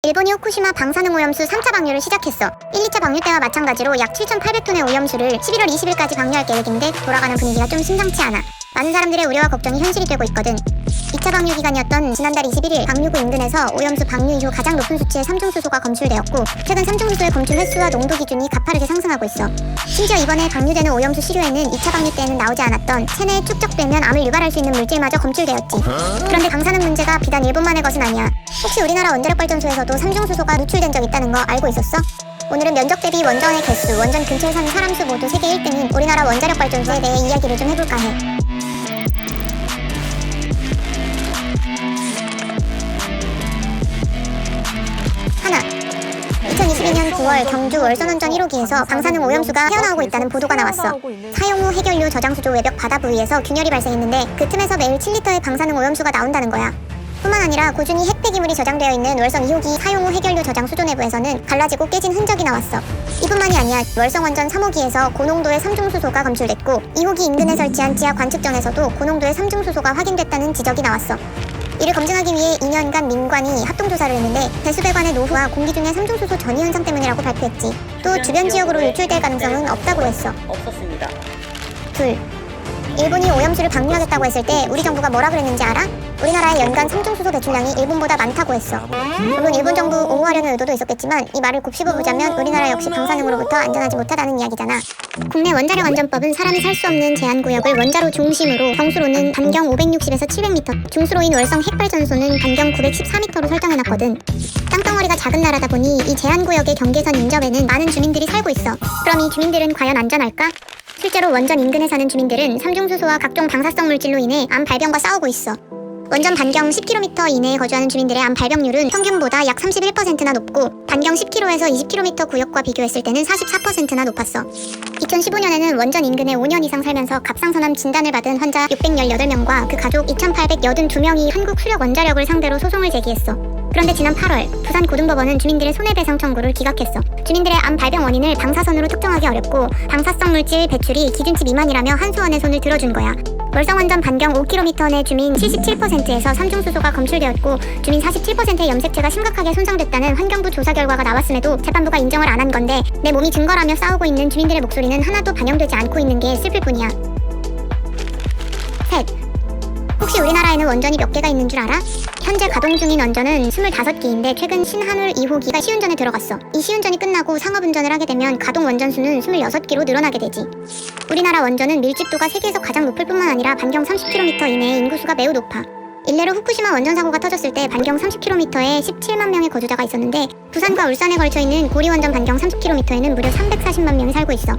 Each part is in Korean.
일본이 후쿠시마 방사능 오염수 3차 방류를 시작했어. 1, 2차 방류 때와 마찬가지로 약 7,800톤의 오염수를 11월 20일까지 방류할 계획인데 돌아가는 분위기가 좀 심상치 않아. 많은 사람들의 우려와 걱정이 현실이 되고 있거든. 2차 방류 기간이었던 지난달 21일 방류구 인근에서 오염수 방류 이후 가장 높은 수치의 삼중수소가 검출되었고, 최근 삼중수소의 검출 횟수와 농도 기준이 가파르게 상승하고 있어. 심지어 이번에 방류되는 오염수 시료에는 2차 방류 때에는 나오지 않았던 체내에 축적되면 암을 유발할 수 있는 물질마저 검출되었지. 그런데 방사능 문제가 비단 일본만의 것은 아니야. 혹시 우리나라 원자력발전소에서도 삼중수소가 누출된 적 있다는 거 알고 있었어? 오늘은 면적 대비 원전의 개수, 원전 근처에 사는 사람 수 모두 세계 1등인 우리나라 원자력발전소에 대해 이야기를 좀 해볼까 해. 하나, 2022년 9월 경주 월선원전 1호기에서 방사능 오염수가 헤어나오고 있다는 보도가 나왔어. 사용 후 해결류 저장수조 외벽 바다 부위에서 균열이 발생했는데 그 틈에서 매일 7리터의 방사능 오염수가 나온다는 거야. 뿐만 아니라 꾸준히 핵 폐기물이 저장되어 있는 월성 2호기 사용 후 해결류 저장 수조 내부에서는 갈라지고 깨진 흔적이 나왔어. 이뿐만이 아니야. 월성원전 3호기에서 고농도의 삼중수소가 검출됐고, 2호기 인근에 설치한 지하 관측정에서도 고농도의 삼중수소가 확인됐다는 지적이 나왔어. 이를 검증하기 위해 2년간 민관이 합동조사를 했는데 배수배관의 노후와 공기 중의 삼중수소 전이 현상 때문이라고 발표했지. 또 주변 지역으로 유출될 가능성은 없다고 했어. 없었습니다. 둘, 일본이 오염수를 방류하겠다고 했을 때 우리 정부가 뭐라 그랬는지 알아? 우리나라의 연간 삼중수소 배출량이 일본보다 많다고 했어. 물론 일본 정부 옹호하려는 의도도 있었겠지만 이 말을 곱씹어보자면 우리나라 역시 방사능으로부터 안전하지 못하다는 이야기잖아. 국내 원자력 안전법은 사람이 살 수 없는 제한구역을 원자로 중심으로 경수로는 반경 560에서 700m, 중수로인 월성 핵발전소는 반경 914m로 설정해놨거든. 땅덩어리가 작은 나라다 보니 이 제한구역의 경계선 인접에는 많은 주민들이 살고 있어. 그럼 이 주민들은 과연 안전할까? 실제로 원전 인근에 사는 주민들은 삼중수소와 각종 방사성 물질로 인해 암 발병과 싸우고 있어. 원전 반경 10km 이내에 거주하는 주민들의 암 발병률은 평균보다 약 31%나 높고, 반경 10km에서 20km 구역과 비교했을 때는 44%나 높았어. 2015년에는 원전 인근에 5년 이상 살면서 갑상선암 진단을 받은 환자 618명과 그 가족 2,882명이 한국수력원자력을 상대로 소송을 제기했어. 그런데 지난 8월 부산고등법원은 주민들의 손해배상 청구를 기각했어. 주민들의 암 발병 원인을 방사선으로 특정하기 어렵고 방사성 물질 배출이 기준치 미만이라며 한수원의 손을 들어준 거야. 월성원전 반경 5km 내 주민 77%에서 삼중수소가 검출되었고, 주민 47%의 염색체가 심각하게 손상됐다는 환경부 조사 결과가 나왔음에도 재판부가 인정을 안 한 건데, 내 몸이 증거라며 싸우고 있는 주민들의 목소리는 하나도 반영되지 않고 있는 게 슬플 뿐이야. 셋, 혹시 우리나라에는 원전이 몇 개가 있는 줄 알아? 현재 가동 중인 원전은 25개인데 최근 신한울 2호기가 시운전에 들어갔어. 이 시운전이 끝나고 상업운전을 하게 되면 가동 원전수는 26개로 늘어나게 되지. 우리나라 원전은 밀집도가 세계에서 가장 높을 뿐만 아니라 반경 30km 이내의 인구수가 매우 높아. 일례로 후쿠시마 원전 사고가 터졌을 때 반경 30km에 17만 명의 거주자가 있었는데, 부산과 울산에 걸쳐있는 고리원전 반경 30km에는 무려 340만 명이 살고 있어.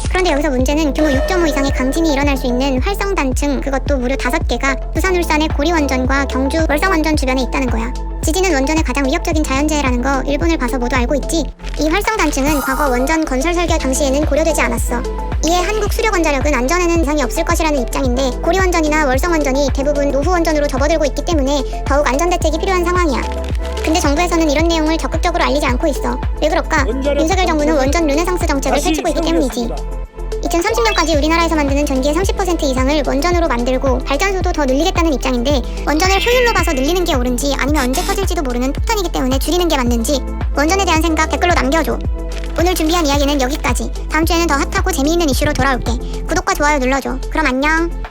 그런데 여기서 문제는 규모 6.5 이상의 강진이 일어날 수 있는 활성단층, 그것도 무려 5개가 부산, 울산의 고리원전과 경주, 월성원전 주변에 있다는 거야. 지진은 원전의 가장 위협적인 자연재해라는 거 일본을 봐서 모두 알고 있지? 이 활성단층은 과거 원전 건설 설계 당시에는 고려되지 않았어. 이에 한국수력원자력은 안전에는 이상이 없을 것이라는 입장인데, 고리원전이나 월성원전이 대부분 노후원전으로 접어들고 있기 때문에 더욱 안전대책이 필요한 상황이야. 근데 정부에서는 이런 내용을 적극적으로 알리지 않고 있어. 왜 그럴까? 윤석열 정부는 원전 르네상스 정책을 펼치고 있기 때문이지. 2030년까지 우리나라에서 만드는 전기의 30% 이상을 원전으로 만들고 발전소도 더 늘리겠다는 입장인데, 원전을 효율로 봐서 늘리는 게 옳은지 아니면 언제 터질지도 모르는 폭탄이기 때문에 줄이는 게 맞는지 원전에 대한 생각 댓글로 남겨줘. 오늘 준비한 이야기는 여기까지. 다음 주에는 더 핫하고 재미있는 이슈로 돌아올게. 구독과 좋아요 눌러줘. 그럼 안녕.